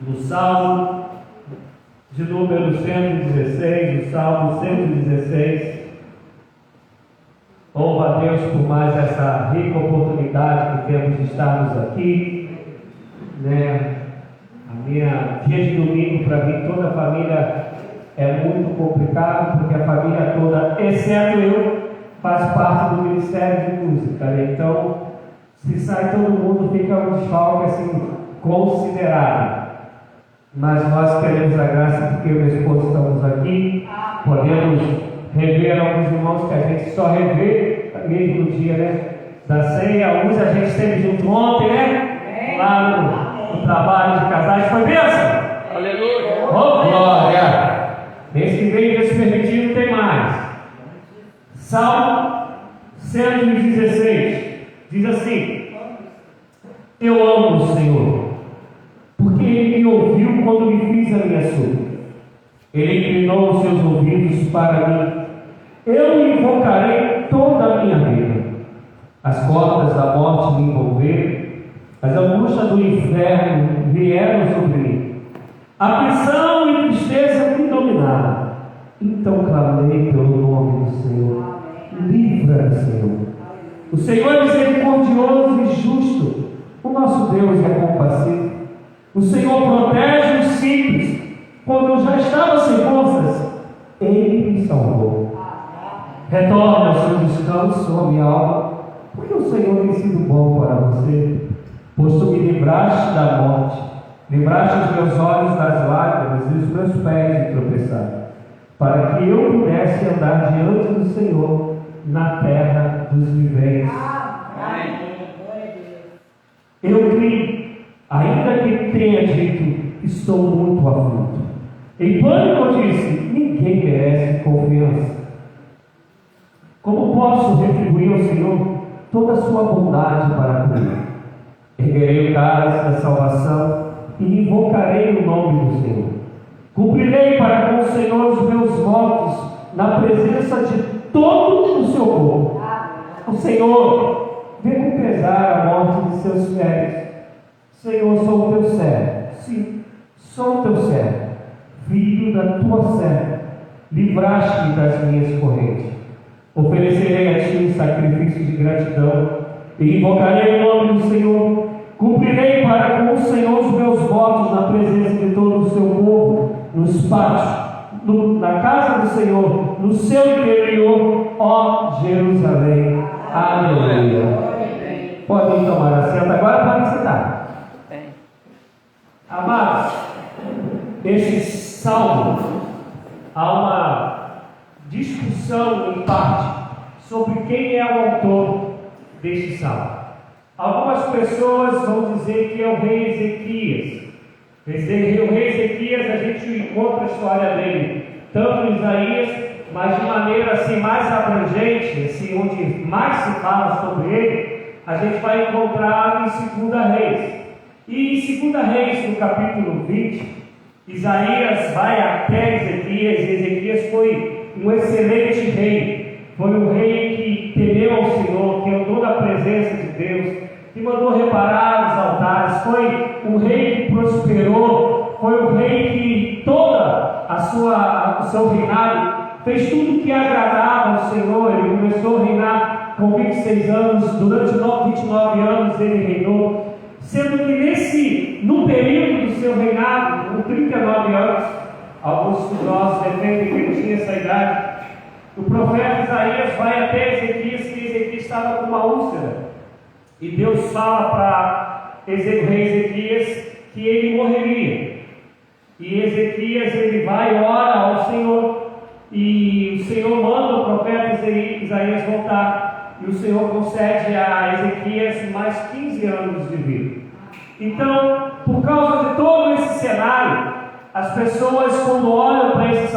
do Salmo de número 116, do Salmo 116. Louva a Deus por mais essa rica oportunidade que temos de estarmos aqui, né? A minha dia de domingo para mim, toda a família é muito complicado, porque a família toda, exceto eu, faz parte do Ministério de Música, né? Então, se sai todo mundo, fica um desfalque assim, considerável. Mas nós queremos a graça porque eu e minha esposa estamos aqui, podemos rever alguns irmãos que a gente só revê mesmo no dia, né, da ceia. Alguns a gente esteve junto ontem, né? Lá no trabalho de casais. Foi bênção? Aleluia! Oh, glória! Mês que vem, Deus permitindo, tem mais. Salmo 116 diz assim: eu amo o Senhor, porque Ele me ouviu quando me fiz a minha súplica. Ele inclinou os seus ouvidos para mim. Eu o invocarei toda a minha vida. As cordas da morte me envolveram, as angústias do inferno vieram sobre mim. A prisão e tristeza me dominaram. Então clamei pelo nome do Senhor. Livra-me, Senhor. O Senhor é misericordioso e justo. O nosso Deus é compassivo. O Senhor protege os simples. Quando eu já estava sem forças, Ele me salvou. Retorne ao seu descanso, ó minha alma, porque o Senhor tem sido bom para você. Pois tu me livraste da morte, livraste os meus olhos das lágrimas e os meus pés de tropeçar, para que eu pudesse andar diante do Senhor na terra dos viventes. Eu creio, ainda que tenha dito, estou muito aflito. Em pânico eu disse, ninguém merece confiança. Como posso retribuir ao Senhor toda a sua bondade para comigo? Erguerei o cálice da salvação e invocarei o nome do Senhor. Cumprirei para com o Senhor os meus votos na presença de todo o seu povo. O Senhor vê com pesar a morte de seus fiéis. Senhor, sou o teu servo. Sim, sou o teu servo, filho da tua serva. Livraste-me das minhas correntes. Oferecerei a ti um sacrifício de gratidão e invocarei o nome do Senhor. Cumprirei para com o Senhor os meus votos na presença de todo o seu povo, nos pátios, na casa do Senhor, no seu interior, ó Jerusalém. Aleluia. Podem tomar assento agora, podem sentar. Amados, esse salmo, há uma discussão em parte sobre quem é o autor deste salmo. Algumas pessoas vão dizer que é o rei Ezequias. O rei Ezequias, a gente encontra a história dele tanto em Isaías, mas de maneira assim mais abrangente, assim, onde mais se fala sobre ele, a gente vai encontrar em 2 Reis. E em 2 Reis, no capítulo 20, Isaías vai até Ezequias, e Ezequias foi um excelente rei. Foi um rei que temeu ao Senhor, que andou na presença de Deus, que mandou reparar os altares. Foi um rei que prosperou, foi um rei que toda o seu reinado fez tudo que agradava ao Senhor. Ele começou a reinar com 26 anos, durante 29 anos ele reinou, sendo que no período do seu reinado, com 39 anos, alguns estudiosos defendem que ele tinha essa idade, o profeta Isaías vai até Ezequias, que Ezequias estava com uma úlcera, e Deus fala para o rei Ezequias que ele morreria. E Ezequias, ele vai e ora ao Senhor, e o Senhor manda o profeta Isaías voltar, e o Senhor concede a Ezequias mais 15 anos de vida. Então, por causa de todo esse cenário, as pessoas, quando olham para esse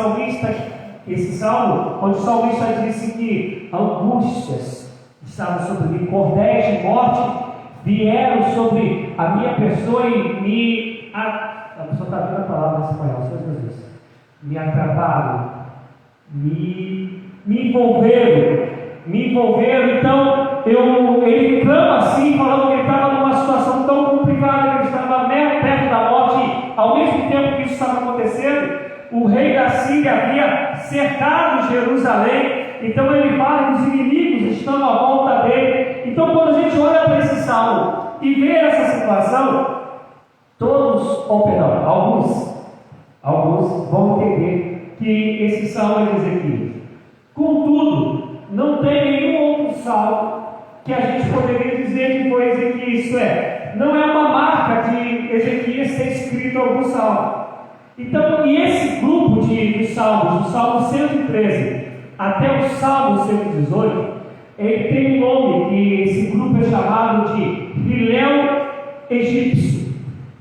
salmo, onde o salmista disse que angústias estavam sobre mim, cordéis de morte vieram sobre a minha pessoa e a pessoa está vendo a palavra em espanhol, só Jesus, me atrapalharam, me envolveram. Então ele clama assim, falando que ele estava numa situação tão complicada, que ele estava perto da morte, ao mesmo o rei da Síria havia cercado Jerusalém, então ele fala que os inimigos estão à volta dele. Então, quando a gente olha para esse salmo e vê essa situação, alguns vão entender que esse salmo é de Ezequias. Contudo, não tem nenhum outro salmo que a gente poderia dizer que foi Ezequias, isso é, não é uma marca de Ezequias ter escrito algum salmo. Então, e esse grupo de salmos, do Salmo 113 até o Salmo 118, ele tem um nome, que esse grupo é chamado de Hilel egípcio.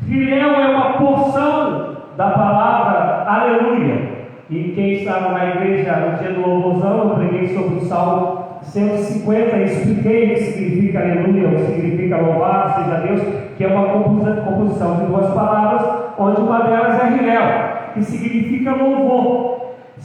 Hilel é uma porção da palavra aleluia. E quem estava na igreja no dia do louvorzão, eu preguei sobre o Salmo 150 e expliquei o que significa aleluia, o que significa louvado seja Deus, que é uma composição de duas palavras, onde uma delas é Hilel, que significa louvor.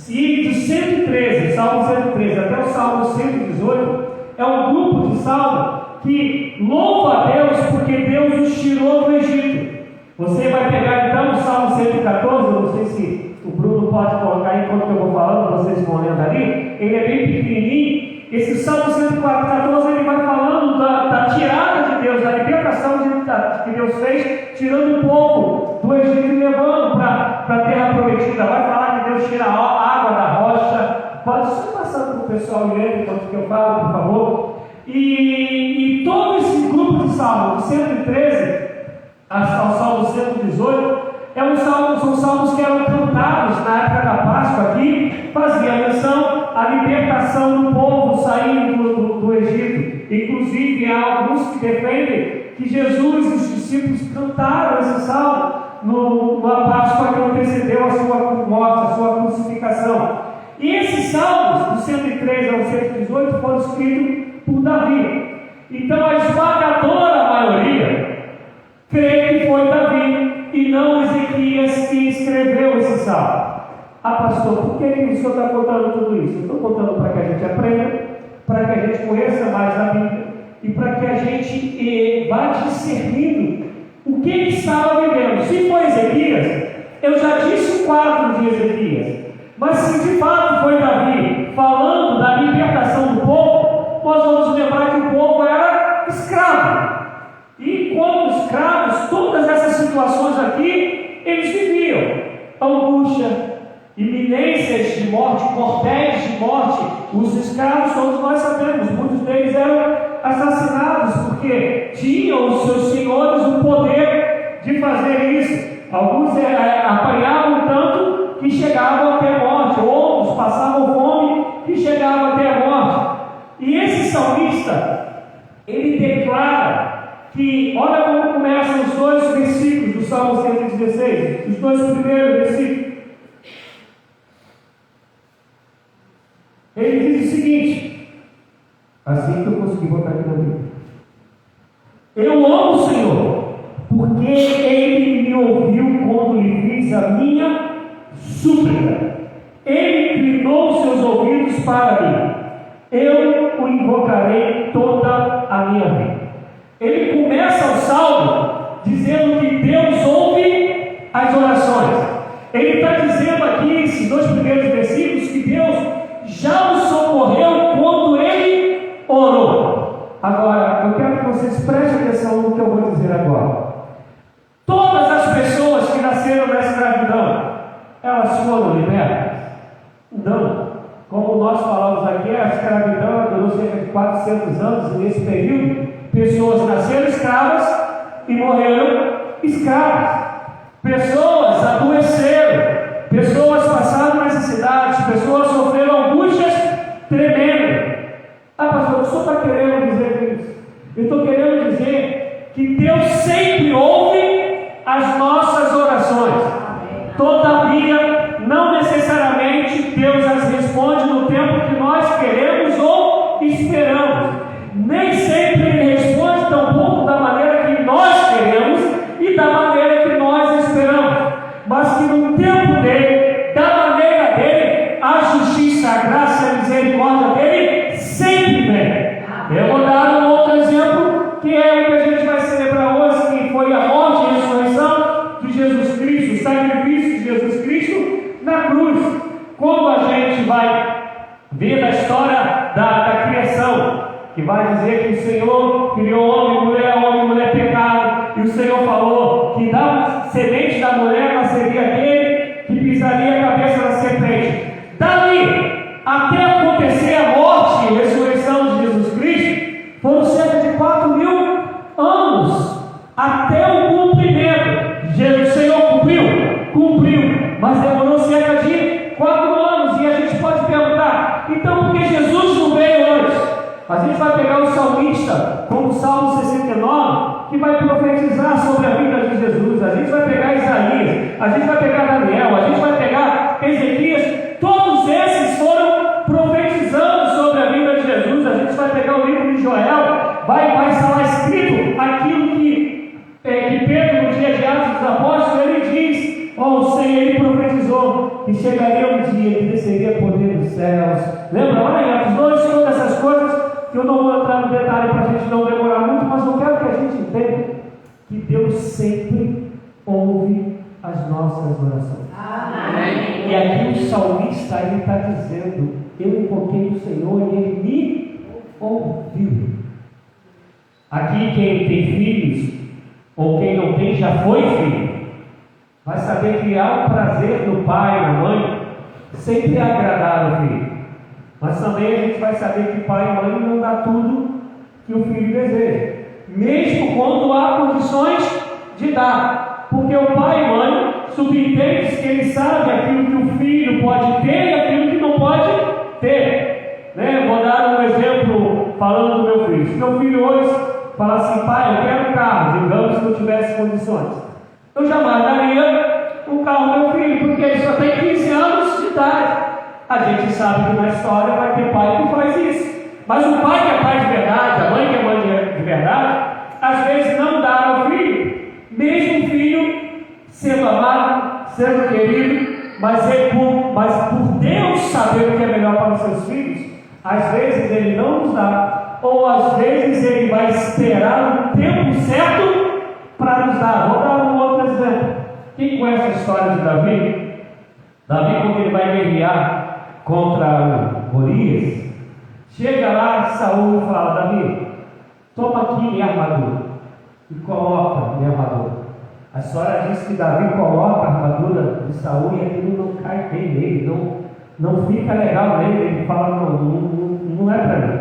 E de 113, Salmo 113 até o Salmo 118, é um grupo de salmo que louva a Deus porque Deus os tirou do Egito. Você vai pegar então o Salmo 114, eu não sei se o Bruno pode colocar enquanto eu vou falando, vocês vão lendo ali, ele é bem pequenininho. Esse Salmo 114, ele vai falando da tirada de Deus, da libertação que Deus fez, tirando o povo do Egito e levando para a terra prometida. Vai falar que Deus tira a água da rocha. Pode só passar para o pessoal ler enquanto que eu falo, por favor. E todo esse grupo de salmos, de 113 ao Salmo 118, são salmos que eram cantados na época da Páscoa aqui, fazia menção à libertação do povo saindo do Egito. Inclusive, há alguns que defendem que Jesus e os discípulos cantaram esse salmo na Páscoa que antecedeu a sua morte, a sua crucificação. E esses salmos, do 103 ao 118, foram escritos por Davi. Então, a esmagadora maioria crê que foi Davi e não Ezequias que escreveu esse salmo. Ah, pastor, por que o senhor está contando tudo isso? Eu estou contando para que a gente aprenda, para que a gente conheça mais a Bíblia e para que a gente vá discernindo o que ele estava vivendo. Se foi Ezequias, eu já disse o quadro de Ezequias, mas se de fato foi Davi falando da libertação do povo, nós vamos lembrar que o povo era escravo. E como escravos, todas essas situações aqui, eles viviam angústia, iminências de morte, cordéis de morte. Os escravos, todos nós sabemos, muitos deles eram assassinados porque tinham os seus senhores o poder de fazer isso. Alguns apanhavam tanto que chegavam até a morte, outros passavam fome que chegavam até a morte. E esse salmista, ele declara que, olha como começam os dois versículos do Salmo 116, os dois primeiros versículos. Ele diz o seguinte, assim que eu consegui botar aqui no livro: eu amo o Senhor, porque Ele me ouviu quando lhe fiz a minha súplica. Ele inclinou seus ouvidos para mim. Eu o invocarei toda a minha vida. Ele começa o salmo dizendo que Deus ouve as orações. Ele está dizendo aqui, esses dois primeiros versículos, que Deus já o socorreu quando ele orou. Agora, eu quero que vocês prestem atenção no que eu vou dizer agora. Todas as pessoas que nasceram na escravidão, elas foram libertas? Não. Como nós falamos aqui, a escravidão durou cerca de 400 anos, e nesse período, pessoas nasceram escravas e morreram escravas. Pessoas adoeceram, pessoas passaram necessidades, pessoas sofreram angústias tremendas. Ah, pastor, o senhor está querendo dizer isso? Eu estou querendo dizer que Deus sempre ouve as nossas orações. Todavia, não necessariamente Deus as responde no tempo que nós queremos ou esperamos. Nem sempre Ele responde tampouco da maneira que nós queremos e da maneira que nós esperamos, mas que no tempo dele, da maneira dele, a justiça Vem da história da criação, que vai dizer que o Senhor criou homem e mulher pecado, e o Senhor falou que da semente da mulher nasceria aquele que pisaria a cabeça da serpente. Dali, até acontecer a morte e ressurreição de Jesus Cristo, foram cerca de 4.000 anos, até o cumprimento. O Senhor cumpriu, mas demorou cerca de 4 anos, e a gente pode perguntar, então por que Jesus não veio antes? A gente vai pegar o salmista, como o Salmo 69, que vai profetizar sobre a vida de Jesus. A gente vai pegar Isaías, a gente vai pegar Daniel, a gente vai pegar Ezequias. Todos esses foram profetizando sobre a vida de Jesus. A gente vai pegar o livro de Joel, vai estar lá escrito aquilo que Pedro, no dia de Atos dos Apóstolos, ele diz: o Senhor, ele profetizou que chegaria um dia que desceria poder dos céus. Lembra? Olha aí, Atos 2, todas essas coisas. Eu não vou entrar no detalhe para a gente não demorar muito, mas eu quero que a gente entenda que Deus sempre ouve as nossas orações. Amém. E aqui o salmista está dizendo: eu invoquei o Senhor e Ele me ouviu. Aqui quem tem filhos, ou quem não tem, já foi filho, vai saber que há um prazer do pai e da mãe sempre agradar o filho. Mas também a gente vai saber que pai e mãe não dá tudo que o filho deseja, mesmo quando há condições de dar, porque o pai e mãe subentende que ele sabe aquilo que o filho pode ter e aquilo que não pode ter. Vou dar um exemplo falando do meu filho. Se meu filho hoje fala assim: pai, eu quero um carro, digamos que eu tivesse condições, eu jamais daria um carro ao meu filho, porque ele só tem 15 anos de idade. A gente sabe que na história vai ter pai que faz isso, mas o pai que é pai de verdade, a mãe que é mãe de verdade, às vezes não dá ao filho, mesmo o filho sendo amado, sendo querido, mas por Deus saber o que é melhor para os seus filhos, às vezes ele não nos dá, ou às vezes ele vai esperar o tempo certo para nos dar. Vou dar um outro exemplo. Quem conhece a história de Davi? Davi, quando ele vai guerrear contra o Golias, chega lá Saul e fala: Davi, toma aqui minha armadura e coloca minha armadura. A história diz que Davi coloca a armadura de Saul e aquilo não cai bem nele, não fica legal nele. Ele fala: não é para mim.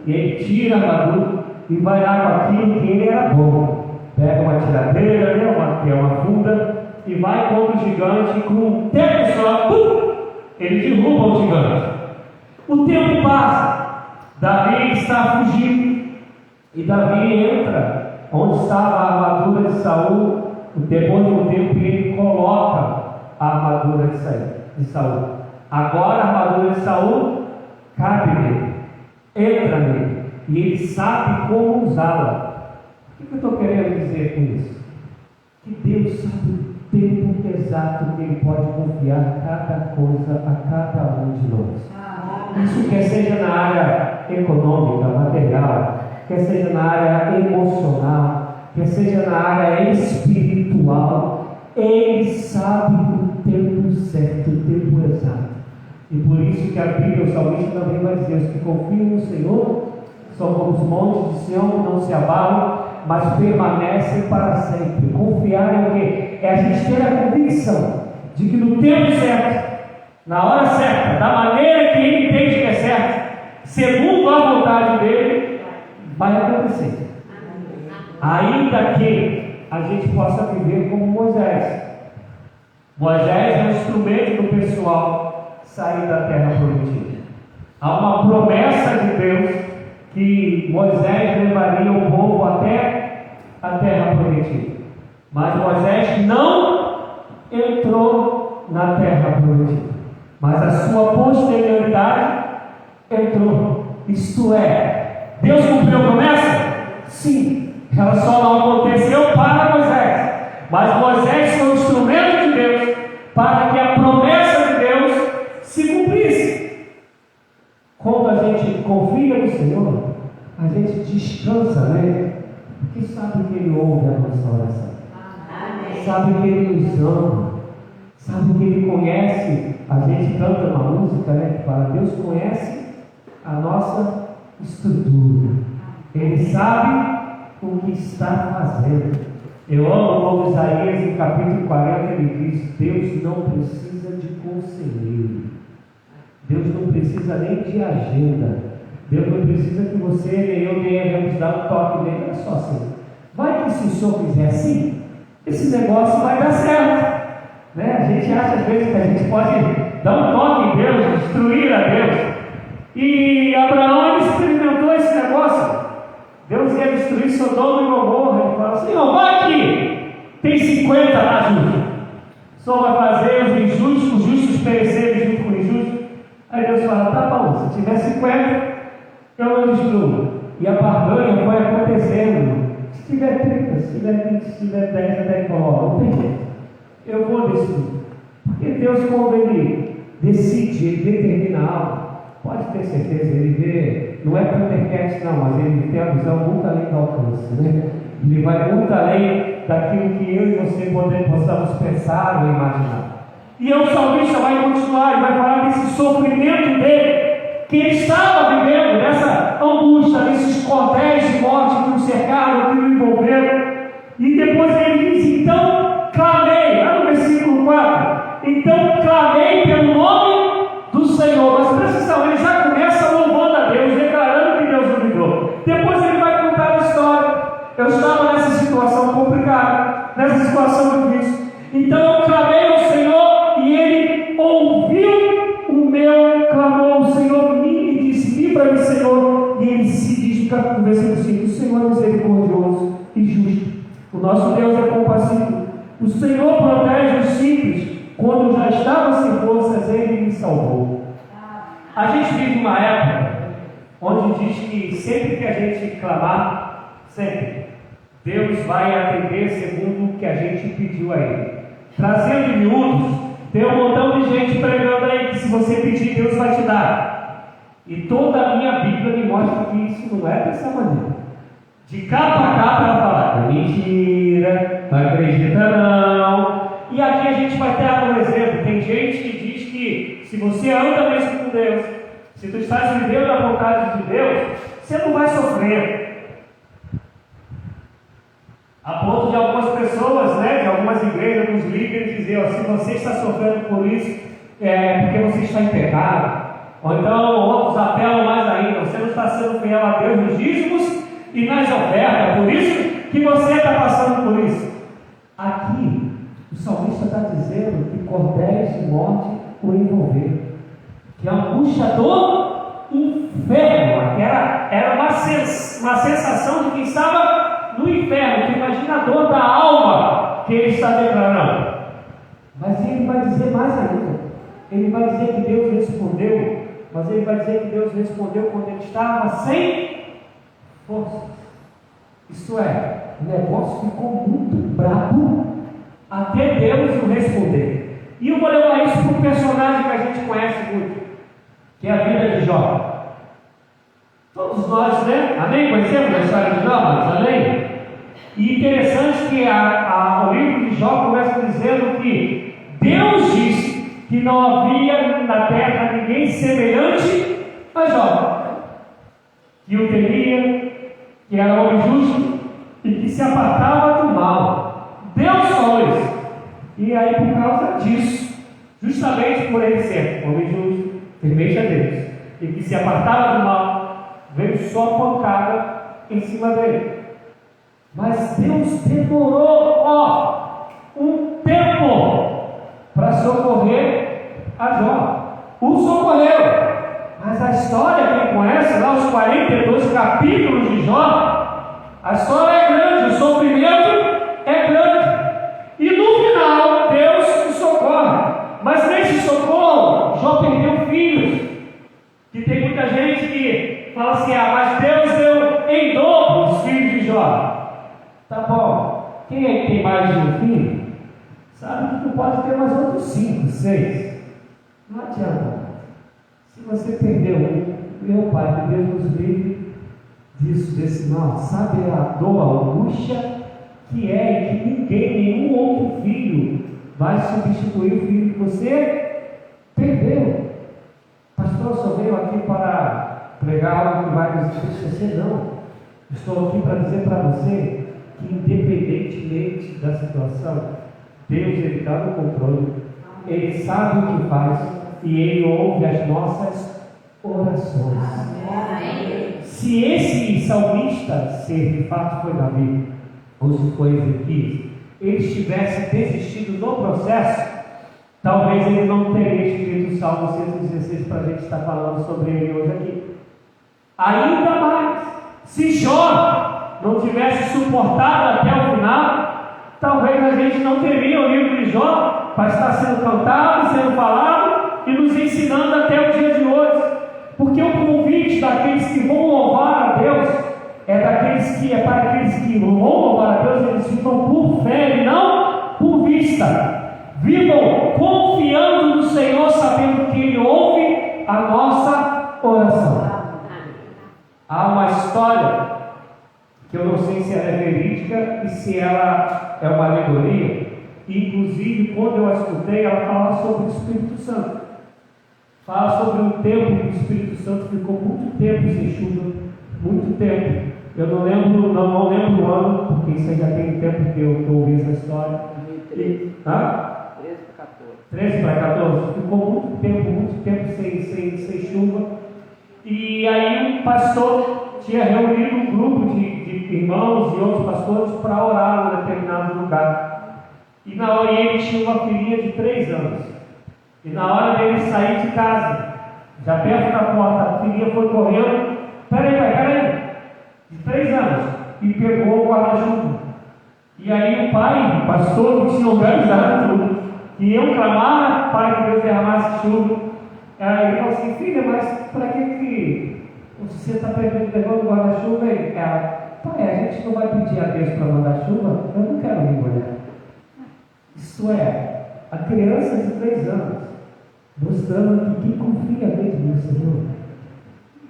E ele tira a armadura e vai lá com aquilo que ele era bom. Pega uma tiradeira, que é uma funda, e vai contra o gigante com um tempo só. Ele derruba o gigante. O tempo passa, Davi está fugindo, e Davi entra onde estava a armadura de Saul. Depois de um tempo, ele coloca a armadura de Saul. Agora a armadura de Saul cabe nele, entra nele, e ele sabe como usá-la. O que eu estou querendo dizer com isso? Que Deus sabe o tempo exato que Ele pode confiar cada coisa a cada um de nós. Isso quer seja na área econômica, material, quer seja na área emocional, quer seja na área espiritual. Ele sabe o tempo certo, o tempo exato. E por isso que a Bíblia, o salmista também vai dizer: os que confiam no Senhor são como os montes de Sião que não se abalam, mas permanecem para sempre. Confiar em quê? É a gente ter a convicção de que no tempo certo, na hora certa, da maneira que Ele entende que é certo, segundo a vontade dEle, vai acontecer. Ainda que a gente possa viver como Moisés. Moisés é um instrumento do pessoal sair da terra prometida. Há uma promessa de Deus que Moisés levaria o povo até a terra prometida. Mas Moisés não entrou na terra prometida, mas a sua posterioridade entrou. Isto é, Deus cumpriu a promessa? Sim, ela só não aconteceu para Moisés, mas Moisés foi o instrumento de Deus para que a promessa de Deus se cumprisse. Quando a gente confia no Senhor, a gente descansa nele, porque sabe que Ele ouve a nossa oração, sabe que Ele nos ama, Sabe que Ele conhece, a gente canta uma música, né, que fala, Deus conhece a nossa estrutura. Ele sabe o que está fazendo. Eu amo como Isaías, no capítulo 40, ele diz, Deus não precisa de conselheiro. Deus não precisa nem de agenda. Deus não precisa que você, nem eu, devemos dar um toque nele. Olha só assim, vai que se o Senhor fizer assim, esse negócio vai dar certo. Né? A gente acha às vezes que a gente pode dar um toque em Deus, destruir a Deus. E Abraão, ele experimentou esse negócio. Deus ia destruir Sodoma e Gomorra. Ele fala, Senhor, vai aqui, tem 50 lá junto. O Senhor vai fazer os justos perecerem junto com os injustos. Aí Deus fala, tá bom, se tiver 50, eu não destruo. E a barganha foi acontecendo. Se tiver 30, se tiver 20, se tiver 10, até que falou, não tem jeito, eu vou destruir. Porque Deus, quando Ele decide, Ele determina algo, pode ter certeza, Ele vê, não é Thundercats não, mas Ele tem a visão muito além do alcance, né? Ele vai muito além daquilo que eu e você possamos pensar ou imaginar. E o salmista vai continuar e vai falar desse sofrimento dele, que ele estava vivendo, dessa angústia, desses cordéis de morte que o cercaram, que o envolveram. E depois ele diz, então clamei, lá no versículo 4, então clamei pelo nome do Senhor. Mas presta atenção, ele já começa louvando a Deus, declarando que Deus o livrou. Depois ele vai contar a história. Eu estava nessa situação complicada, nessa situação difícil. Então eu clamei ao Senhor e Ele ouviu o meu clamor. O Senhor me disse, livra-me, Senhor. E Ele se diz no versículo 5, o Senhor é misericordioso e justo. O nosso Deus é compassivo. O Senhor protege os simples. Quando eu já estava sem forças, Ele me salvou. A gente vive uma época onde diz que sempre que a gente clamar, sempre, Deus vai atender segundo o que a gente pediu a Ele. Trazendo em miúdos, tem um montão de gente pregando aí que se você pedir, Deus vai te dar. E toda a minha Bíblia me mostra que isso não é dessa maneira. De capa a capa ela fala, mentira, não acredita não. E aqui a gente vai ter um exemplo. Tem gente que diz que se você anda mesmo com Deus, se tu estás vivendo a vontade de Deus, você não vai sofrer. A ponto de algumas pessoas, né, de algumas igrejas, alguns líderes dizer, ó, se você está sofrendo por isso, é porque você está em pecado. Ou então outros apelam mais ainda, você não está sendo fiel a Deus nos dízimos e nas ofertas, por isso que você está passando por isso. Aqui, o salmista está dizendo que cordéis de morte o envolveram, que a angústia do inferno, que era uma sensação de quem estava no inferno, que imagina a dor da alma que ele está declarando. Mas ele vai dizer mais ainda. Ele vai dizer que Deus respondeu, mas ele vai dizer que Deus respondeu quando ele estava sem forças. Isto é, o negócio ficou muito brabo até Deus o responder. E eu vou levar isso para um personagem que a gente conhece muito, que é a vida de Jó. Todos nós, né? Amém? Conhecemos a história de Jó, mas amém? E interessante que o livro de Jó começa dizendo que Deus disse que não havia na terra ninguém semelhante a Jó, que o temia, que era homem justo e que se apartava do mal. Deus falou isso. E aí, por causa disso, justamente por ele ser homem justo, temente a Deus, e que se apartava do mal, veio só pancada em cima dele. Mas Deus demorou um tempo para socorrer a Jó. O socorreu. Mas a história, quem conhece lá os 42 capítulos de Jó, a história é grande, o sofrimento é grande. E no final, Deus o socorre. Mas nesse socorro, Jó perdeu filhos. Que tem muita gente que fala assim, mas Deus deu em dobro os filhos de Jó. Tá bom, quem é que tem mais de um filho? Sabe que tu pode ter mais outros 5, 6. Não adianta. Se você perdeu um, meu Pai, que Deus nos livre disso, desse mal. Sabe a dor, a angústia que é e que ninguém, nenhum outro filho vai substituir o filho que você perdeu. Pastor, eu só venho aqui para pregar algo que vai nos esquecer. Não. Estou aqui para dizer para você que, independentemente da situação, Deus ele está no controle, Ele sabe o que faz e Ele ouve as nossas orações. Amém. Se esse salmista, se de fato foi Davi, ou se foi Ezequias, ele tivesse desistido do processo, talvez ele não teria escrito o Salmo 116 para a gente estar falando sobre ele hoje aqui. Ainda mais, se Jó não tivesse suportado até o final, talvez a gente não teria o livro de Jó para estar sendo cantado, sendo falado e nos ensinando até o dia de hoje. Porque o convite daqueles que vão louvar a Deus é para aqueles que vão louvar a Deus, eles ficam por fé e não por vista. Vivam confiando no Senhor, sabendo que Ele ouve a nossa oração. Há uma história que eu não sei se ela é verídica e se ela é uma alegoria. Inclusive, quando eu a escutei, ela fala sobre o Espírito Santo. Fala sobre um tempo que o Espírito Santo ficou muito tempo sem chuva, muito tempo. Eu não lembro o ano, porque isso aí já tem tempo que eu ouvi essa história. 2013. 13 para 14. 13 para 14. Ficou muito tempo sem chuva. E aí um pastor tinha reunido um grupo de irmãos e outros pastores para orar em determinado lugar. E na hora ele tinha uma filhinha de 3 anos. E na hora dele sair de casa, já perto da porta, a filhinha foi correndo. Peraí, de 3 anos, e pegou o guarda-chuva. E aí o pai, o pastor, que tinha organizado tudo, que iam clamar para que Deus derramasse chuva. Aí ele falou assim: filha, mas para que você está pegando o guarda-chuva? Ela: pai, a gente não vai pedir a Deus para mandar chuva? Eu não quero me molhar. Isto é, a criança de 3 anos, mostrando que quem confia mesmo no Senhor,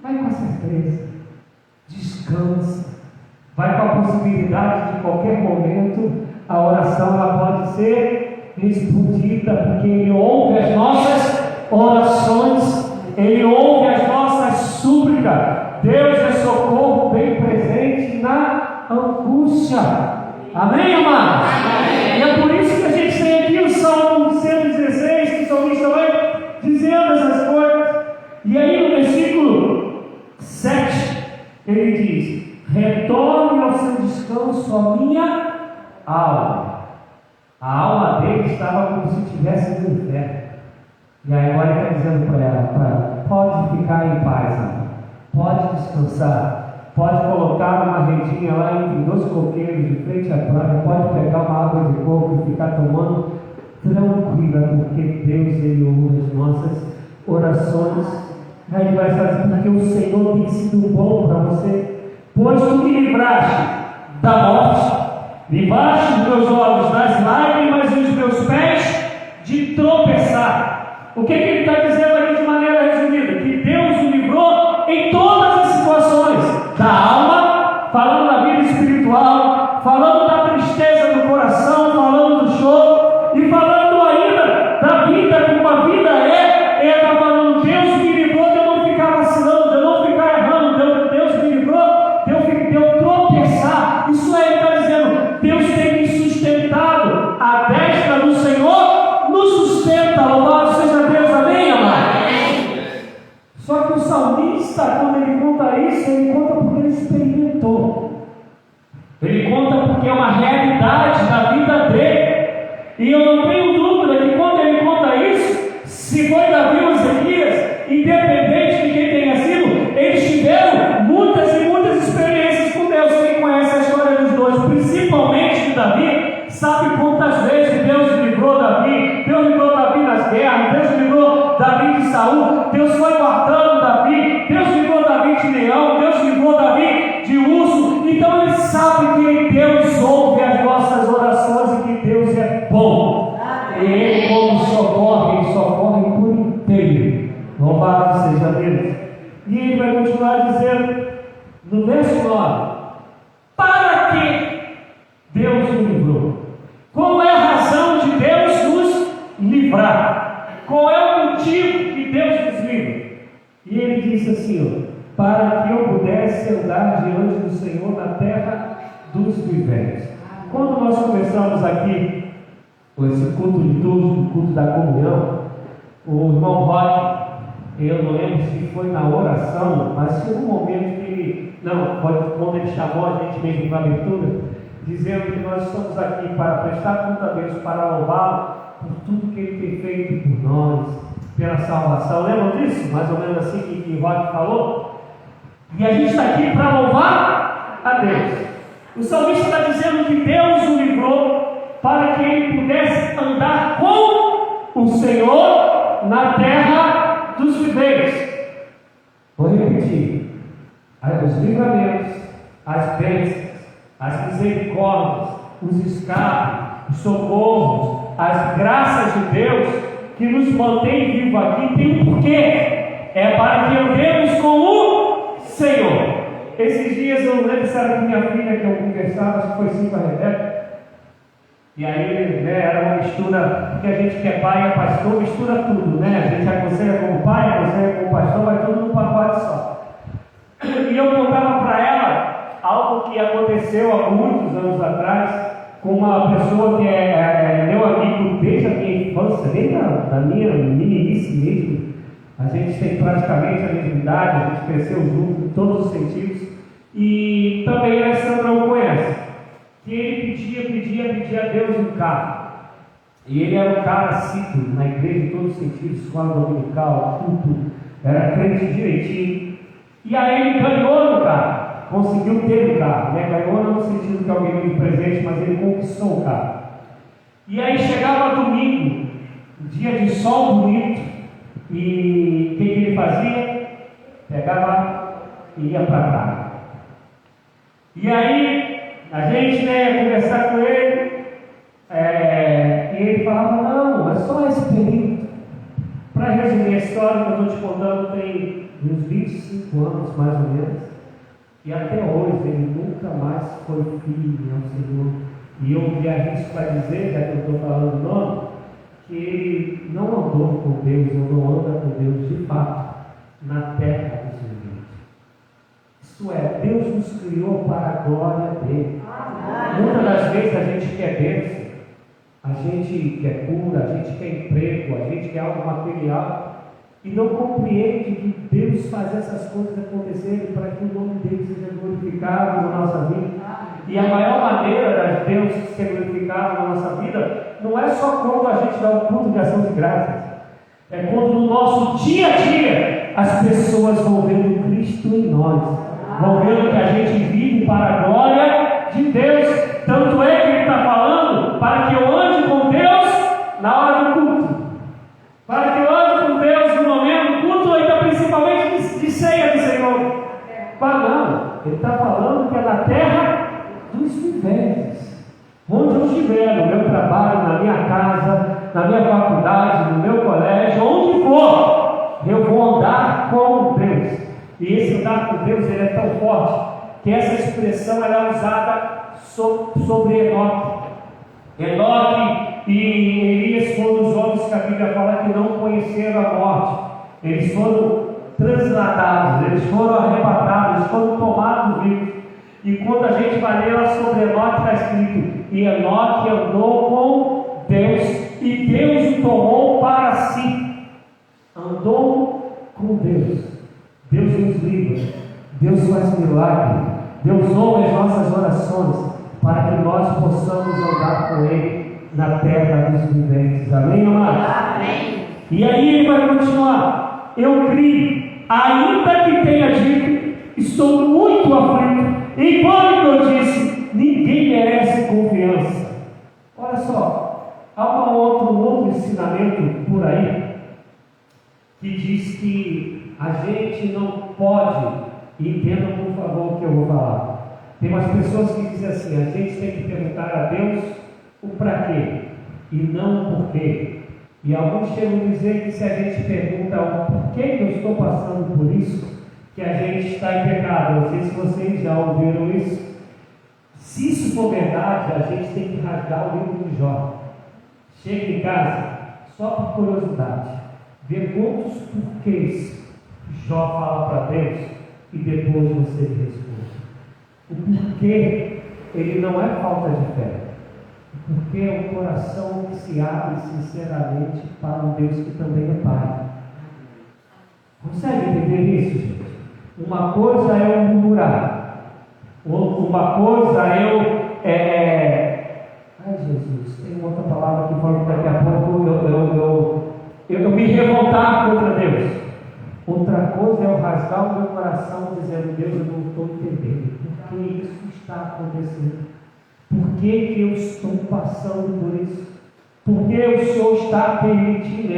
vai com a certeza, descansa, vai com a possibilidade de qualquer momento a oração ela pode ser respondida, porque Ele ouve as nossas orações, Ele ouve as nossas súplicas. Deus é socorro bem presente na angústia. Amém, amados? Amém. E é por isso que a gente tem aqui o Salmo 116, que o salmista vai dizendo essas coisas. E aí no versículo 7, ele diz: retorne ao seu descanso a minha alma. A alma dele estava como se estivesse no inferno. E aí agora ele está dizendo para ela: pode ficar em paz, amor. Pode descansar, pode colocar uma redinha lá entre 2 coqueiros de frente à praia, pode pegar uma água de coco e ficar tomando tranquila, porque Deus ele ouve as nossas orações. Aí ele vai fazer porque o Senhor tem sido bom para você, pois tu me livraste da morte, livraste os meus olhos das lágrimas e os meus pés de tropeçar. O que ele está dizendo aqui de maneira resumida? Que Deus o livrou em todas as situações, da alma, falando da vida espiritual, falando da tristeza do coração, falando do choro e falando ainda da vida como a vida é. Ele está falando: Deus me livrou de eu não ficar vacilando, de eu não ficar errando, Deus me livrou de eu tropeçar. Isso é, ele está dizendo: Deus tem me sustentado, a destra do Senhor nos sustenta. Louvado seja Deus, amém, amado? Só que o salmista, quando ele conta isso, ele conta porque ele experimentou. Ele conta porque é uma realidade da vida dele. E eu não tenho dúvida que quando ele conta isso, se foi Davi ou Ezequias, independente de quem tenha sido, eles tiveram muitas e muitas experiências com Deus. Quem conhece a história dos dois, principalmente de Davi, sabe quantas vezes Deus livrou Davi. Deus livrou Davi nas guerras, Deus livrou Davi de Saul, Deus foi guardando Davi, Deus livrou Davi de leão, Deus livrou Davi de urso. Então ele sabe que Deus ouve as nossas orações e que Deus é bom. E Ele, quando socorre, Ele socorre por inteiro. Louvado seja Deus. E ele vai continuar dizendo no verso 9: para que Deus o livrou? Qual é a razão de Deus nos livrar. Qual é o motivo que Deus nos livra? E ele disse assim, para que eu pudesse andar diante do Senhor na terra dos viventes. Quando nós começamos aqui com esse culto litúrgico, o culto da comunhão, o irmão Roque, eu não lembro se foi na oração, mas chegou um momento que ele, quando ele chamou a gente mesmo para a abertura, dizendo que nós estamos aqui para prestar conta a Deus, para louvá-lo por tudo que ele tem feito por nós, pela salvação. Lembram disso? Mais ou menos assim que Roque falou? E a gente está aqui para louvar a Deus. O salmista está dizendo que Deus o livrou para que ele pudesse andar com o Senhor na terra dos viventes. Vou repetir: os livramentos, as bênçãos, as misericórdias, os escapes, os socorros, as graças de Deus que nos mantém vivo aqui, tem um porquê. É para que andemos com o Senhor. Esses dias eu não lembro se era com minha filha que eu conversava, acho que foi sim com a Rebeca. E aí, era uma mistura, porque a gente que é pai e é pastor, mistura tudo, né? A gente aconselha como pai, aconselha como pastor, vai tudo num pacote só. E eu contava para ela algo que aconteceu há muitos anos atrás, com uma pessoa que é meu amigo desde a minha infância, desde a minha meninice mesmo. A gente tem praticamente a mesma idade, a gente cresceu junto em todos os sentidos. E também a Sandra o conhece. Que ele pedia a Deus um carro. E ele era um cara assíduo na igreja em todos os sentidos, escola dominical, culto, era crente direitinho. E aí ele ganhou no carro, conseguiu ter o carro, né? Ganhou não no sentido que alguém deu de presente, mas ele conquistou o carro. E aí chegava domingo, dia de sol bonito, e o que ele fazia? Pegava e ia para cá. E aí a gente ia conversar com ele, e ele falava, não, é só esse período. Para resumir a história que eu estou te contando, tem uns 25 anos mais ou menos, e até hoje ele nunca mais foi firme ao Senhor. E eu me arrisco para dizer, já que eu estou falando o nome, que ele não andou com Deus, ou não anda com Deus de fato, na terra dos viventes. Isto é, Deus nos criou para a glória dele. Muitas das vezes a gente quer bênção, a gente quer cura, a gente quer emprego, a gente quer algo material, e não compreende que Deus faz essas coisas acontecerem para que o nome dele seja glorificado na nossa vida. E a maior maneira de Deus ser glorificado na nossa vida não é só quando a gente dá um culto de ação de graças, é quando no nosso dia a dia as pessoas vão vendo Cristo em nós, vão vendo que a gente vive para a glória de Deus. Tanto é que ele está falando para que eu ande com Deus na hora do culto, para que eu ande com Deus no momento do culto, ou ainda principalmente de ceia do Senhor. Não, ele está falando que é na terra dos viventes, onde eu estiver, no meu trabalho, na minha casa, na minha faculdade, no meu colégio, onde for, eu vou andar com Deus. E esse andar com Deus, ele é tão forte que essa expressão ela é usada sobre Enoque. Enoque e Elias foram os homens que a Bíblia fala que não conheceram a morte. Eles foram transladados, eles foram arrebatados, eles foram tomados vivos. E quando a gente vai ler lá sobre Enoque, está escrito: e Enoque andou com Deus, e Deus o tomou para si. Andou com Deus. Deus nos livra, Deus faz milagre, Deus ouve as nossas orações, para que nós possamos andar com Ele na terra dos viventes. Amém, amados? Amém. E aí ele vai continuar: eu creio, ainda que tenha dito, estou muito aflito, enquanto eu disse, ninguém merece confiança. Olha só, há um outro ensinamento por aí, que diz que a gente não pode, e entendam por favor o que eu vou falar. Tem umas pessoas que dizem assim: a gente tem que perguntar a Deus o para quê e não o porquê. E alguns chegam a dizer que se a gente pergunta o porquê que eu estou passando por isso, que a gente está em pecado. Não sei se vocês já ouviram isso. Se isso for verdade, a gente tem que rasgar o livro de Jó. Chega em casa, só por curiosidade, ver quantos porquês Jó fala para Deus e depois você lhe responde. O porquê, ele não é falta de fé. O porquê é o coração que se abre sinceramente para um Deus que também é Pai. Consegue entender isso, gente? Uma coisa é eu murmurar. Uma coisa Ai, Jesus, tem outra palavra que fala que daqui a pouco eu me revoltar contra Deus. Outra coisa é eu rasgar o meu coração dizendo: Deus, eu não estou entendendo. Por que isso está acontecendo? Por que eu estou passando por isso? Por que o Senhor está permitindo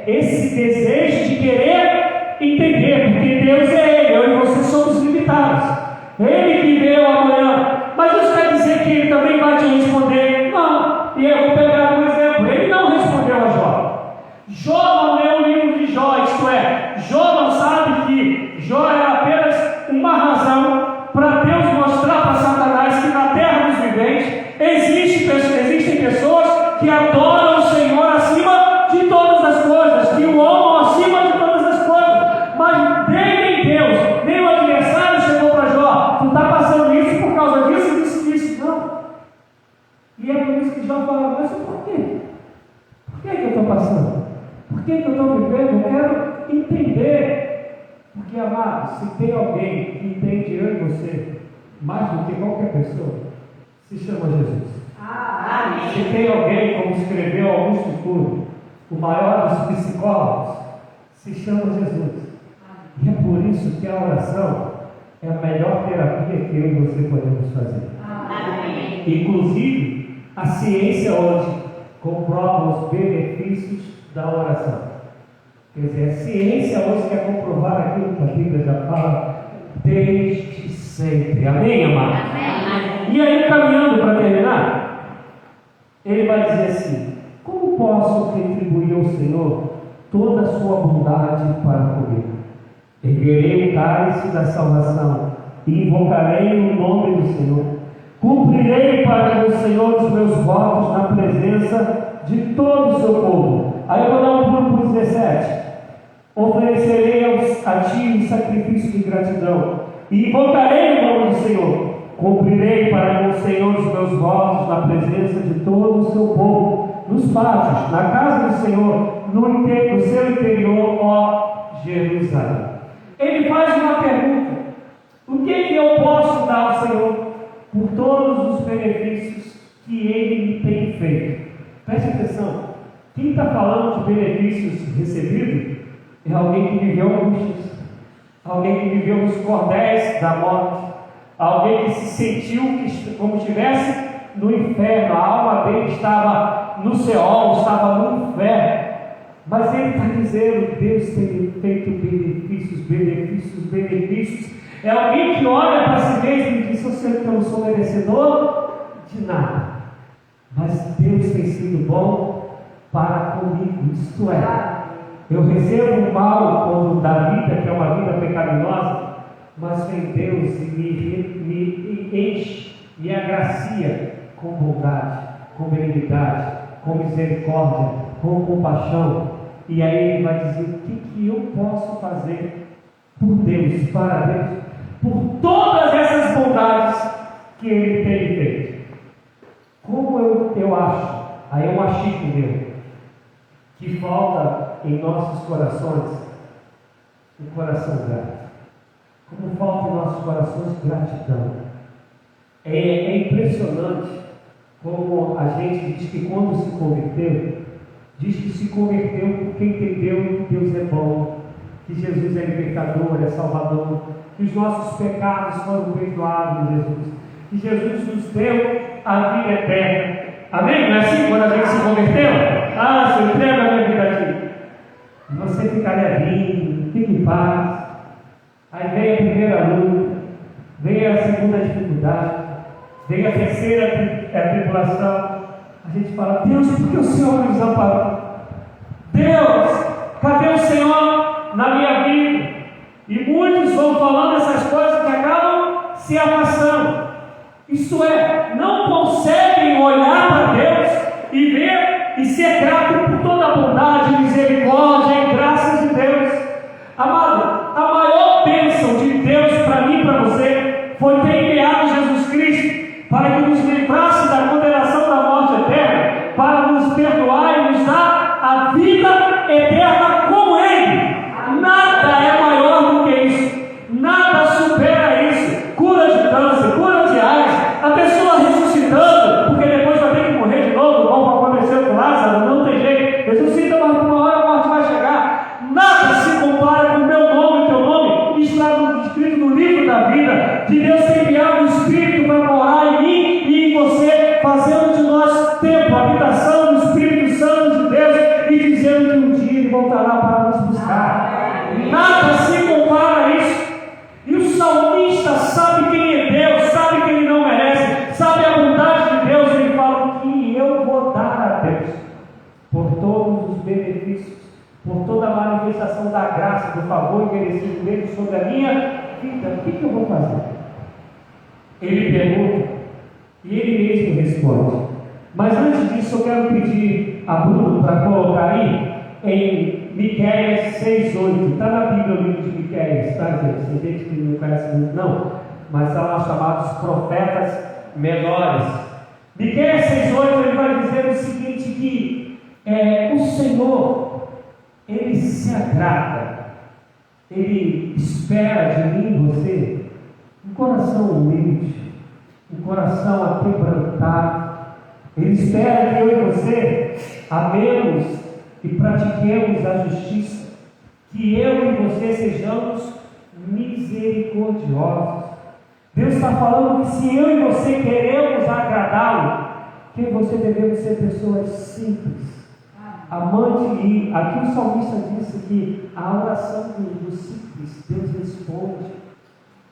esse desejo de querer entender? Porque Deus é Ele, eu e você somos limitados. Ele que deu amanhã. Mas isso quer dizer que Ele também vai te responder? Não. E eu vou pegar um exemplo. Ele não respondeu a Jó. Jó não leu o livro de Jó, isto é, Jó não sabe que Jó era apenas uma razão para Deus mostrar para Satanás que na terra dos viventes existem pessoas que adoram o Senhor acima de todas as coisas, que o amam acima de todas as coisas. Mas nem Deus, nem o adversário chegou para Jó: tu está passando isso por causa disso, disso. Não. E é por isso que Jó fala: mas por quê? Por que eu estou passando? Por que eu estou vivendo? Eu quero entender. Porque, amado, se tem alguém que entende eu e você mais do que qualquer pessoa, se chama Jesus. Amém. Se tem alguém, como escreveu Augusto Cury, o maior dos psicólogos, se chama Jesus. E é por isso que a oração é a melhor terapia que eu e você podemos fazer. Amém. Inclusive, a ciência hoje comprova os benefícios da oração. Quer dizer, a ciência hoje quer comprovar aquilo que a Bíblia já fala desde sempre. Amém, amado? Amém. E aí, caminhando para terminar, ele vai dizer assim: como posso retribuir ao Senhor toda a sua bondade para comigo? Erguerei o cálice da salvação e invocarei o nome do Senhor. Cumprirei para o Senhor os meus votos na presença de todo o seu povo. Aí eu vou dar um pulo para o 17. Oferecerei a ti um sacrifício de gratidão e invocarei o nome do Senhor. Cumprirei para o Senhor os meus votos na presença de todo o seu povo, nos pátios, na casa do Senhor, no seu interior, ó Jerusalém. Ele faz uma pergunta: o que eu posso dar ao Senhor por todos os benefícios que Ele me tem feito? Preste atenção. Quem está falando de benefícios recebidos é alguém que viveu angústias, alguém que viveu os cordéis da morte, alguém que se sentiu como estivesse no inferno. A alma dele estava no Seol, estava no inferno. Mas ele está dizendo: Deus tem feito benefícios. É alguém que olha para si mesmo e diz: eu sei que eu não sou merecedor de nada, mas Deus tem sido bom para comigo. Isto é, eu recebo o mal quando da vida, que é uma vida pecaminosa, mas vem Deus e me enche, me agracia com bondade, com benignidade, com misericórdia, com compaixão. E aí ele vai dizer: o que eu posso fazer por Deus, para Deus, por todas essas bondades que Ele tem feito? Como eu acho, aí é um achismo meu, que falta em nossos corações um coração grato. Como falta em nossos corações gratidão. É impressionante como a gente diz que quando se converteu, diz que se converteu porque entendeu que Deus é bom, que Jesus é libertador, é salvador, que os nossos pecados foram perdoados em Jesus, que Jesus nos deu a vida eterna. Amém? Não é assim quando a gente se converteu? Se eu entrego a minha vida aqui, você fica levinho, fica em paz. Aí vem a primeira luta, vem a segunda dificuldade, vem a terceira tribulação. A gente fala: Deus, por que o Senhor nos desamparou? Deus, cadê o Senhor na minha vida? E muitos vão falando essas coisas que acabam se afastando. Isto é, não conseguem olhar para Deus e ver e ser grato por toda a bondade, bênção de Deus para mim e para você foi ter enviado Jesus Cristo para que nos livrasse da condenação da morte eterna, para nos perdoar e nos dar a vida eterna com Ele. Nada é maior do que isso, nada supera isso. Cura de câncer, cura de AIDS, a pessoa ressuscitando, porque depois vai ter que morrer de novo, como aconteceu com Lázaro, não tem jeito, ressuscita, mas uma hora a morte vai chegar. Nada se compara com o meu nome e teu nome, está escrito no livro da vida, de Deus ter enviado o Espírito para morar em mim e em você, fazendo de nós templo, habitação do Espírito Santo de Deus, e dizendo que um dia Ele voltará para nos buscar. Nada se compara a isso. E o salmista sabe quem é Deus, sabe que ele não merece, sabe a bondade de Deus. Ele fala que eu vou dar a Deus por todos os benefícios, por toda a manifestação da graça, do favor merecido dele sobre a minha vida. O que eu vou fazer? Ele pergunta e ele mesmo responde. Mas antes disso eu quero pedir a Bruno para colocar aí em Miqueias 6,8. Está na Bíblia o livro de Miqueias, tá, gente? Tem gente que não conhece muito, não, mas são os chamados profetas menores. Miqueias 6,8, ele vai dizer o seguinte, que o Senhor, Ele se agrada, Ele espera de mim e você um coração humilde, um coração aquebrantado. Ele espera que eu e você amemos e pratiquemos a justiça, que eu e você sejamos misericordiosos. Deus está falando que se eu e você queremos agradá-lo, que você devemos ser pessoas simples, amante. E aqui o salmista disse que a oração dos simples Deus responde.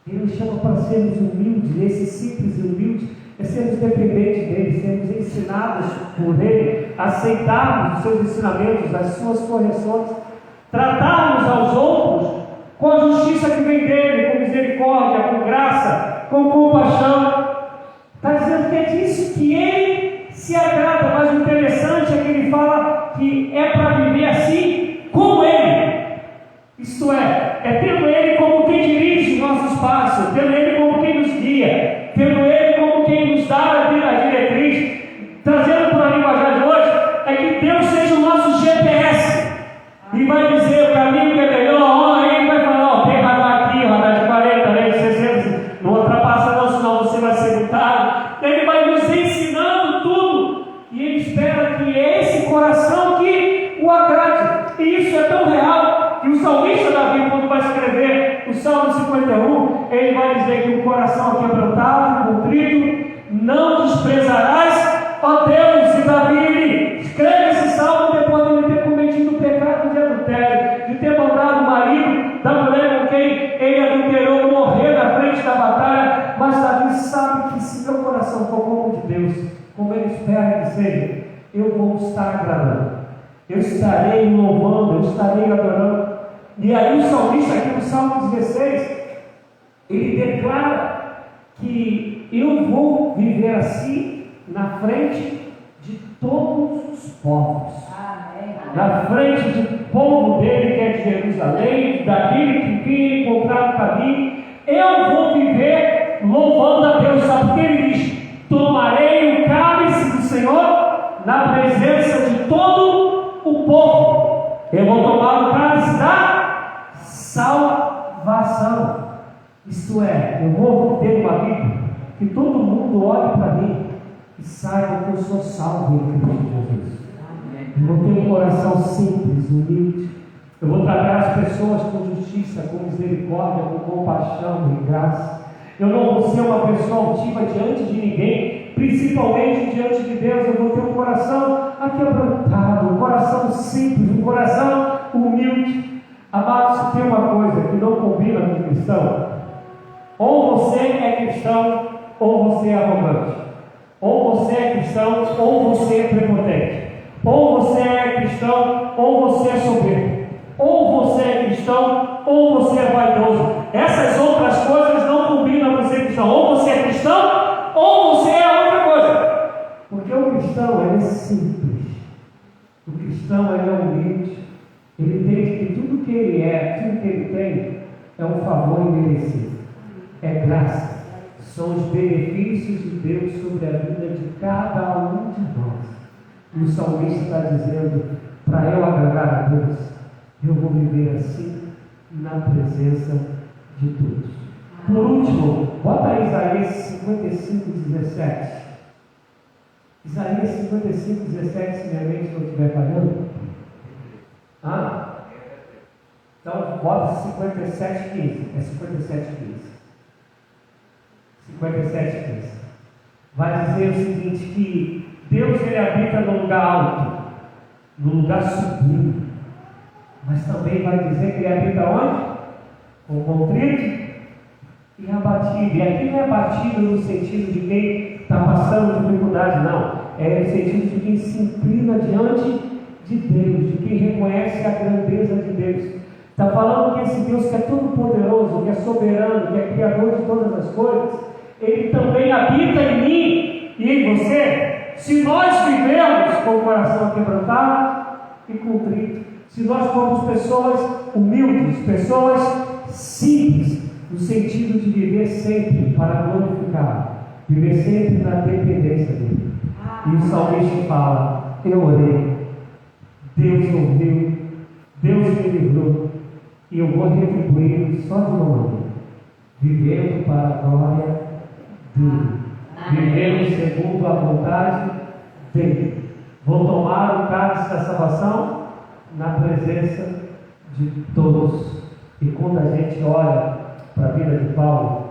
Ele nos chama para sermos humildes. Esse simples e humilde é sermos dependentes dele, sermos ensinados por ele, aceitarmos os seus ensinamentos, as suas correções, tratarmos aos outros com a justiça que vem dele, com misericórdia, com graça, com compaixão. Está dizendo que é disso que ele se agrada. Mas o interessante é que ele fala que é para viver assim com ele, isto é tendo ele como quem dirige o nosso espaço, tendo ele como quem nos guia, tendo ele como quem nos dá a diretriz. Trazendo para a linguagem de hoje, é que Deus seja o nosso GPS e vai dizer o caminho que é melhor. Aí ele vai falar, tem radar aqui, radar de 40, radar de 60, não ultrapassa não, senão você vai ser multado. Ele vai nos ensinando tudo, e ele espera que é esse coração que o agrade. E isso é tão real que o salmista Davi, quando vai escrever o Salmo 51, ele vai dizer que o coração quebrantado, contrito, não desprezarás, ó Deus. E Davi, ele escreve esse salmo depois de ele ter cometido o pecado de adultério, de ter mandado o marido da mulher com quem ele adulterou morrer na frente da batalha. Mas Davi sabe que se meu coração for como de Deus, como ele espera que seja, eu vou estar agradando, eu estarei louvando, eu estarei adorando. E aí o salmista aqui no Salmo 16, ele declara que eu vou viver assim na frente de todos os povos. Amém. Na frente do povo dele, que é de Jerusalém, daquele que vinha encontrar o caminho, eu vou viver louvando a Deus. Sabe porque ele diz: tomarei o cálice do Senhor na presença de todo o povo. Eu vou tomar o cálice da salvação. Isto é, eu vou ter uma vida que todo mundo olhe para mim e saiba que eu sou salvo em Cristo Jesus. Eu vou ter um coração simples, humilde. Eu vou tratar as pessoas com justiça, com misericórdia, com compaixão e graça. Eu não vou ser uma pessoa altiva diante de ninguém, principalmente diante de Deus. Eu vou ter um coração aquebrantado, um coração simples, um coração humilde. Amados, tem uma coisa que não combina com o cristão: ou você é cristão, ou você é arrogante. Ou você é cristão, ou você é prepotente. Ou você é cristão, ou você é soberbo. Ou você é cristão, ou você é vaidoso. Essas outras coisas não combinam com ser cristão. Ou você é cristão, ou você é outra coisa. Porque o cristão, ele é simples. O cristão, ele é humilde. Ele entende que tudo que ele é, tudo que ele tem, é um favor imerecido, é graça, são os benefícios de Deus sobre a vida de cada um de nós. E o salmista está dizendo, para eu agradar a Deus, eu vou viver assim, na presença de todos. Por último, bota aí Isaías 55, 17. Isaías 55, 17, se minha mente não estiver falhando. Então, bota 57, 15. É 57, 15. 57, 15. Vai dizer o seguinte, que Deus ele habita no lugar alto, no lugar sublime. Mas também vai dizer que ele habita onde? Com contrito e abatido. E aqui não é abatido no sentido de quem está passando dificuldade, não. É no sentido de quem se inclina diante de Deus, de quem reconhece a grandeza de Deus. Está falando que esse Deus que é todo poderoso, que é soberano, que é criador de todas as coisas, Ele também habita em mim e em você, se nós vivermos com o coração quebrantado e contrito, se nós formos pessoas humildes, pessoas simples, no sentido de viver sempre para glorificar, viver sempre na dependência dEle. E o salmista fala, eu orei, Deus ouviu, Deus me livrou, e eu vou retribuir só de uma maneira, vivendo para a glória dEle, vivendo segundo a vontade dEle. Vou tomar o cálice da salvação na presença de todos. E quando a gente olha para a vida de Paulo,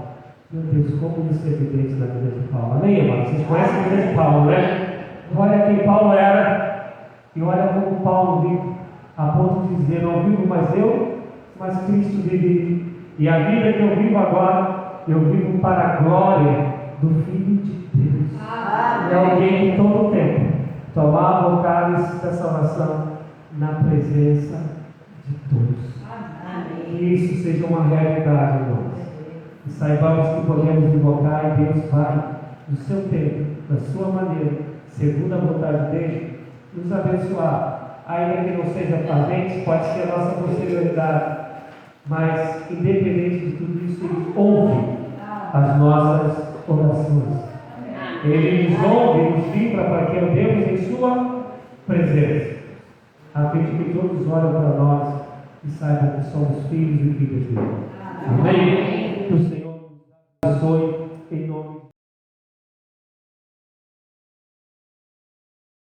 meu Deus, como isso é evidente na vida de Paulo. Amém, irmão? Vocês conhecem a vida de Paulo, né? Olha quem Paulo era e olha como Paulo vive, a ponto de dizer, não vivo mais eu, mas Cristo vive em mim. E a vida que eu vivo agora, eu vivo para a glória do Filho de Deus. É alguém que todo o tempo tomava o cálice da salvação na presença de todos. Que isso seja uma realidade, irmãos. E saibamos que podemos invocar e Deus vai, no seu tempo, da sua maneira, segundo a vontade dEle, nos abençoar. Ainda que não seja presente, pode ser a nossa posterioridade, mas independente de tudo isso, Ele ouve as nossas orações. Ele nos ouve e nos livra para que andemos em sua presença, a fim de que todos olhem para nós e saibam que somos filhos e filhas dele. Amém? Que o Senhor nos abençoe em nome